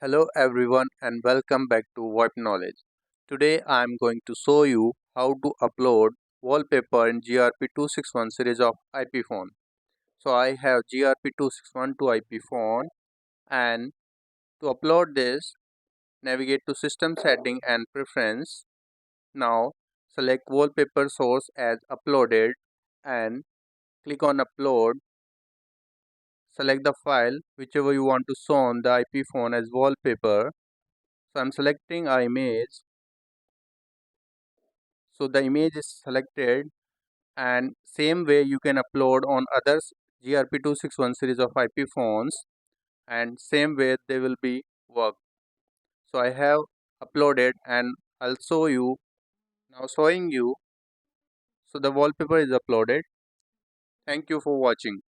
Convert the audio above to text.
Hello everyone and welcome back to Web Knowledge. Today I am going to show you how to upload wallpaper in GRP261 series of IP phone. So I have GRP2612 IP phone, and to upload this, navigate to System Setting and Preference. Now select wallpaper source as uploaded and click on upload. Select the file whichever you want to show on the IP phone as wallpaper. So I am selecting our image. So the image is selected, and same way you can upload on others GRP261 series of IP phones, and same way they will be work. So I have uploaded and I'll show you now. Showing you, so the wallpaper is uploaded. Thank you for watching.